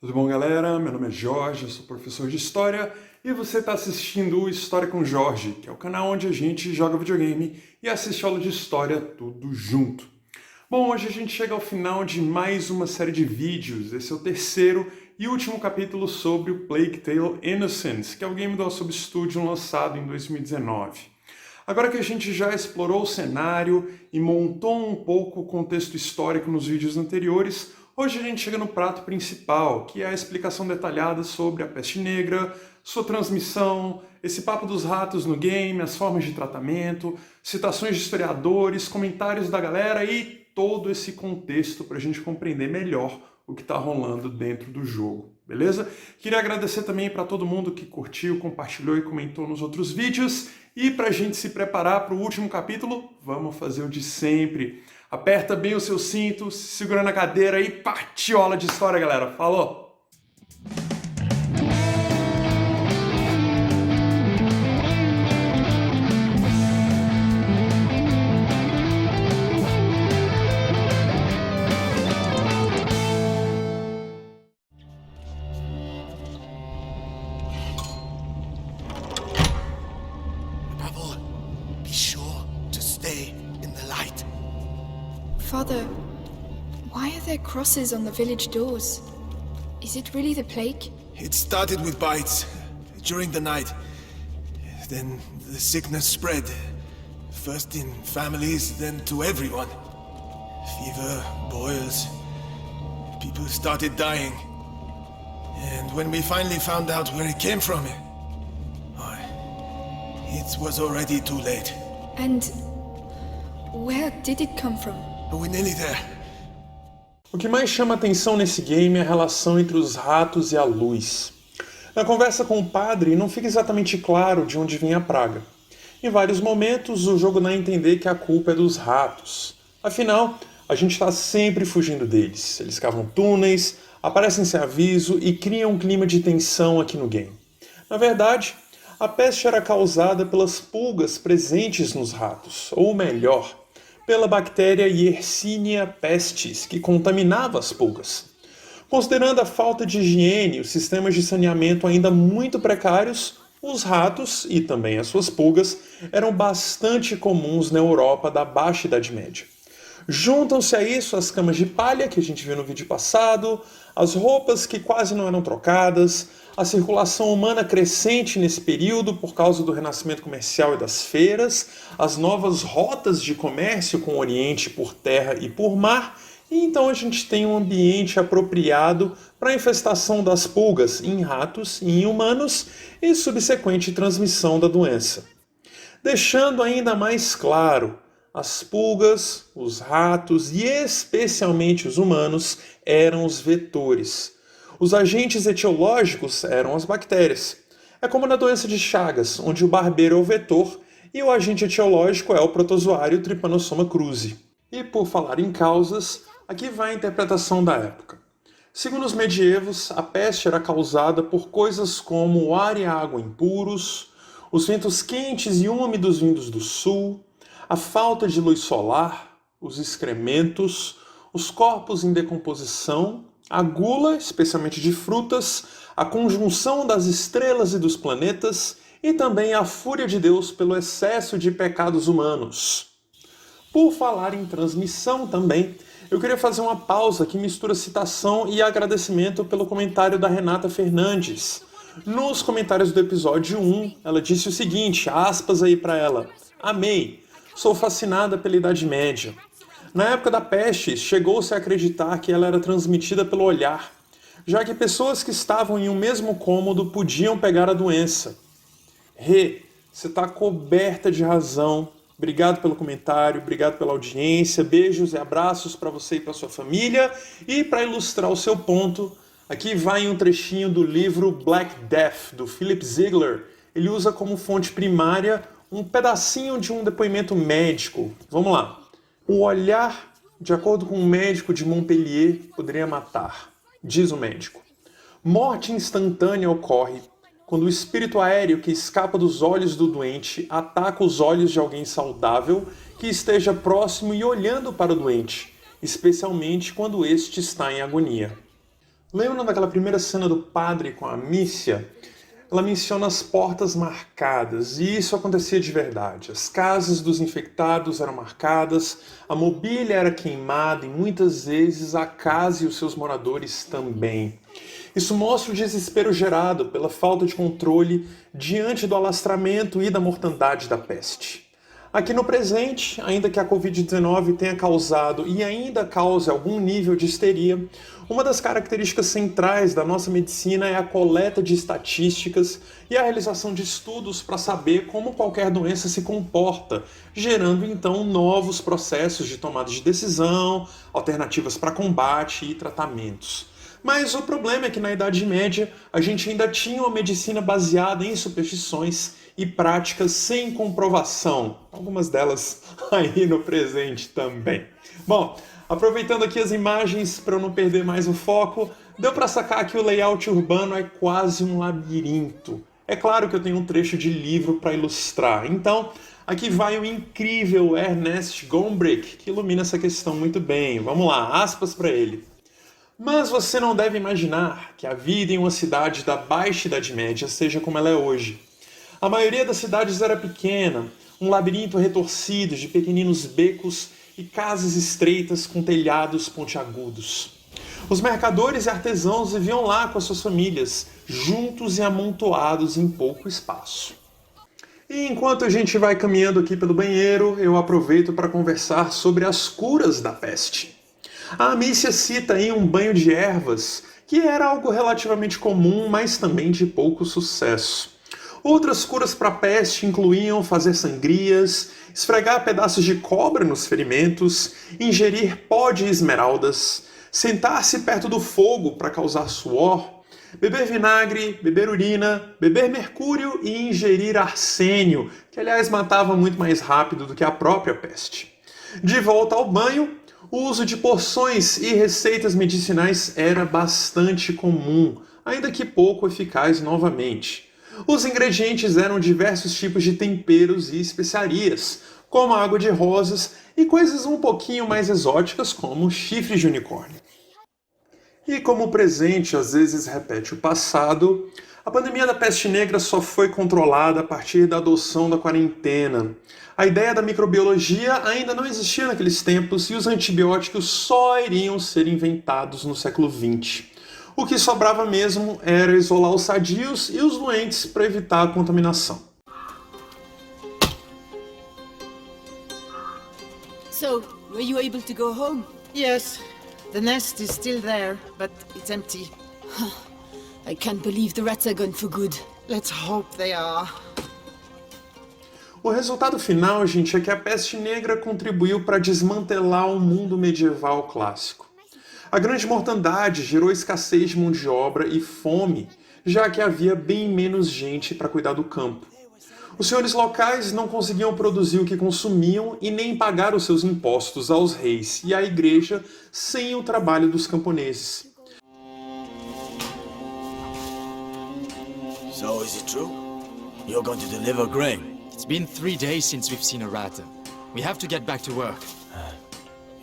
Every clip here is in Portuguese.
Tudo bom, galera? Meu nome é Jorge, eu sou professor de História e você está assistindo o História com Jorge, que é o canal onde a gente joga videogame e assiste aula de História tudo junto. Bom, hoje a gente chega ao final de mais uma série de vídeos. Esse é o terceiro e último capítulo sobre o Plague Tale Innocence, que é o game do Asobi Studio lançado em 2019. Agora que a gente já explorou o cenário e montou um pouco o contexto histórico nos vídeos anteriores, hoje a gente chega no prato principal, que é a explicação detalhada sobre a peste negra, sua transmissão, esse papo dos ratos no game, as formas de tratamento, citações de historiadores, comentários da galera e todo esse contexto para a gente compreender melhor o que está rolando dentro do jogo, beleza? Queria agradecer também para todo mundo que curtiu, compartilhou e comentou nos outros vídeos. E para a gente se preparar para o último capítulo, vamos fazer o de sempre. Aperta bem o seu cinto, se segura na cadeira e partiola de história, galera. Falou! Father, why are there crosses on the village doors? Is it really the plague? It started with bites during the night. Then the sickness spread. First in families, then to everyone. Fever, boils. People started dying. And when we finally found out where it came from, it was already too late. And where did it come from? We're nearly there. O que mais chama atenção nesse game é a relação entre os ratos e a luz. Na conversa com o padre, não fica exatamente claro de onde vem a praga. Em vários momentos, o jogo dá a entender que a culpa é dos ratos. Afinal, a gente está sempre fugindo deles. Eles cavam túneis, aparecem sem aviso e criam um clima de tensão aqui no game. Na verdade, a peste era causada pelas pulgas presentes nos ratos, ou melhor, pela bactéria Yersinia pestis, que contaminava as pulgas. Considerando a falta de higiene e os sistemas de saneamento ainda muito precários, os ratos, e também as suas pulgas, eram bastante comuns na Europa da Baixa Idade Média. Juntam-se a isso as camas de palha, que a gente viu no vídeo passado, as roupas que quase não eram trocadas, a circulação humana crescente nesse período por causa do renascimento comercial e das feiras, as novas rotas de comércio com o Oriente por terra e por mar, e então a gente tem um ambiente apropriado para a infestação das pulgas em ratos e em humanos e subsequente transmissão da doença. Deixando ainda mais claro, as pulgas, os ratos e especialmente os humanos eram os vetores. Os agentes etiológicos eram as bactérias. É como na doença de Chagas, onde o barbeiro é o vetor e o agente etiológico é o protozoário Trypanosoma cruzi. E por falar em causas, aqui vai a interpretação da época. Segundo os medievos, a peste era causada por coisas como o ar e a água impuros, os ventos quentes e úmidos vindos do sul, a falta de luz solar, os excrementos, os corpos em decomposição, a gula, especialmente de frutas, a conjunção das estrelas e dos planetas e também a fúria de Deus pelo excesso de pecados humanos. Por falar em transmissão também, eu queria fazer uma pausa que mistura citação e agradecimento pelo comentário da Renata Fernandes. Nos comentários do episódio 1, ela disse o seguinte, aspas aí para ela, amei. Sou fascinada pela Idade Média. Na época da peste, chegou-se a acreditar que ela era transmitida pelo olhar, já que pessoas que estavam em um mesmo cômodo podiam pegar a doença. Rê, você está coberta de razão. Obrigado pelo comentário, obrigado pela audiência, beijos e abraços para você e para sua família. E para ilustrar o seu ponto, aqui vai um trechinho do livro Black Death, do Philip Ziegler. Ele usa como fonte primária um pedacinho de um depoimento médico. Vamos lá. O olhar, de acordo com um médico de Montpellier, poderia matar. Diz o médico. Morte instantânea ocorre quando o espírito aéreo que escapa dos olhos do doente ataca os olhos de alguém saudável que esteja próximo e olhando para o doente, especialmente quando este está em agonia. Lembram daquela primeira cena do padre com a Mícia? Ela menciona as portas marcadas, e isso acontecia de verdade. As casas dos infectados eram marcadas, a mobília era queimada e muitas vezes a casa e os seus moradores também. Isso mostra o desespero gerado pela falta de controle diante do alastramento e da mortandade da peste. Aqui no presente, ainda que a Covid-19 tenha causado e ainda cause algum nível de histeria, uma das características centrais da nossa medicina é a coleta de estatísticas e a realização de estudos para saber como qualquer doença se comporta, gerando então novos processos de tomada de decisão, alternativas para combate e tratamentos. Mas o problema é que na Idade Média a gente ainda tinha uma medicina baseada em superstições e práticas sem comprovação, algumas delas aí no presente também. Bom, aproveitando aqui as imagens para eu não perder mais o foco, deu para sacar que o layout urbano é quase um labirinto. É claro que eu tenho um trecho de livro para ilustrar, então aqui vai o incrível Ernest Gombrich, que ilumina essa questão muito bem. Vamos lá, aspas para ele. Mas você não deve imaginar que a vida em uma cidade da Baixa Idade Média seja como ela é hoje. A maioria das cidades era pequena, um labirinto retorcido de pequeninos becos e casas estreitas com telhados pontiagudos. Os mercadores e artesãos viviam lá com as suas famílias, juntos e amontoados em pouco espaço. E enquanto a gente vai caminhando aqui pelo banheiro, eu aproveito para conversar sobre as curas da peste. A Amicia cita aí um banho de ervas, que era algo relativamente comum, mas também de pouco sucesso. Outras curas para a peste incluíam fazer sangrias, esfregar pedaços de cobra nos ferimentos, ingerir pó de esmeraldas, sentar-se perto do fogo para causar suor, beber vinagre, beber urina, beber mercúrio e ingerir arsênio, que aliás matava muito mais rápido do que a própria peste. De volta ao banho, o uso de porções e receitas medicinais era bastante comum, ainda que pouco eficaz novamente. Os ingredientes eram diversos tipos de temperos e especiarias, como água de rosas e coisas um pouquinho mais exóticas como chifre de unicórnio. E como o presente às vezes repete o passado, a pandemia da peste negra só foi controlada a partir da adoção da quarentena. A ideia da microbiologia ainda não existia naqueles tempos e os antibióticos só iriam ser inventados no século XX. O que sobrava mesmo era isolar os sadios e os doentes para evitar a contaminação. So, were you able to go home? Yes, the nest is still there, but it's empty. I can't believe the rats are gone for good. Let's hope they are. O resultado final, gente, é que a peste negra contribuiu para desmantelar o mundo medieval clássico. A grande mortandade gerou escassez de mão de obra e fome, já que havia bem menos gente para cuidar do campo. Os senhores locais não conseguiam produzir o que consumiam e nem pagar os seus impostos aos reis e à igreja sem o trabalho dos camponeses. So is it true? You're going to deliver grain? It's been 3 days since we've seen a rat. We have to get back to work.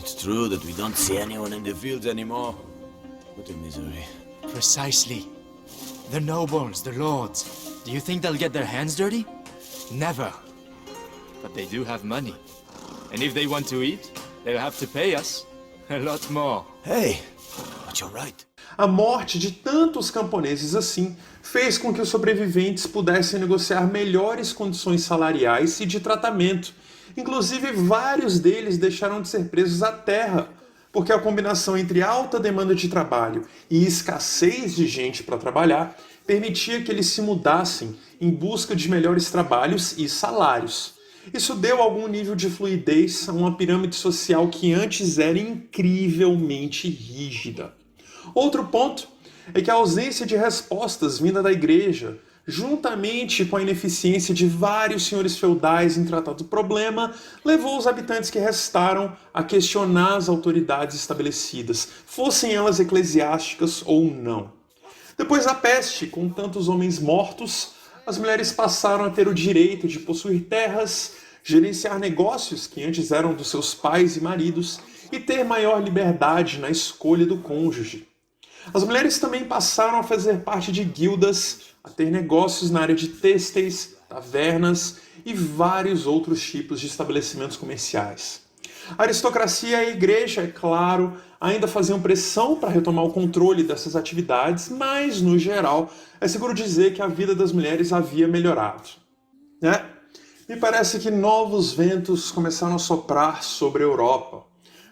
It's true that we don't see anyone in the fields anymore. What a misery. Precisely. The nobles, the lords. Do you think they'll get their hands dirty? Never. But they do have money. And if they want to eat, they'll have to pay us a lot more. Hey, but you're right. A morte de tantos camponeses assim fez com que os sobreviventes pudessem negociar melhores condições salariais e de tratamento. Inclusive, vários deles deixaram de ser presos à terra, porque a combinação entre alta demanda de trabalho e escassez de gente para trabalhar permitia que eles se mudassem em busca de melhores trabalhos e salários. Isso deu algum nível de fluidez a uma pirâmide social que antes era incrivelmente rígida. Outro ponto é que a ausência de respostas vinda da igreja, juntamente com a ineficiência de vários senhores feudais em tratar do problema, levou os habitantes que restaram a questionar as autoridades estabelecidas, fossem elas eclesiásticas ou não. Depois da peste, com tantos homens mortos, as mulheres passaram a ter o direito de possuir terras, gerenciar negócios que antes eram dos seus pais e maridos e ter maior liberdade na escolha do cônjuge. As mulheres também passaram a fazer parte de guildas, a ter negócios na área de têxteis, tavernas e vários outros tipos de estabelecimentos comerciais. A aristocracia e a igreja, é claro, ainda faziam pressão para retomar o controle dessas atividades, mas, no geral, é seguro dizer que a vida das mulheres havia melhorado. Me parece que novos ventos começaram a soprar sobre a Europa.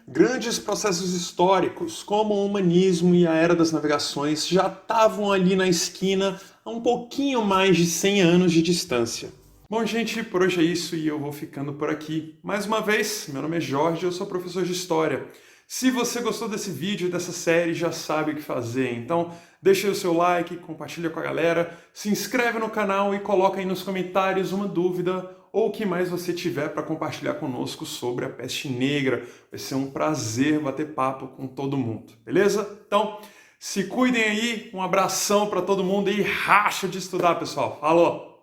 Grandes processos históricos, como o humanismo e a Era das Navegações, já estavam ali na esquina a um pouquinho mais de 100 anos de distância. Bom, gente, por hoje é isso e eu vou ficando por aqui. Mais uma vez, meu nome é Jorge, eu sou professor de História. Se você gostou desse vídeo, dessa série, já sabe o que fazer. Então, deixa aí o seu like, compartilha com a galera, se inscreve no canal e coloca aí nos comentários uma dúvida ou o que mais você tiver para compartilhar conosco sobre a peste negra. Vai ser um prazer bater papo com todo mundo, beleza? Então, se cuidem aí, um abração para todo mundo e racha de estudar, pessoal. Falou!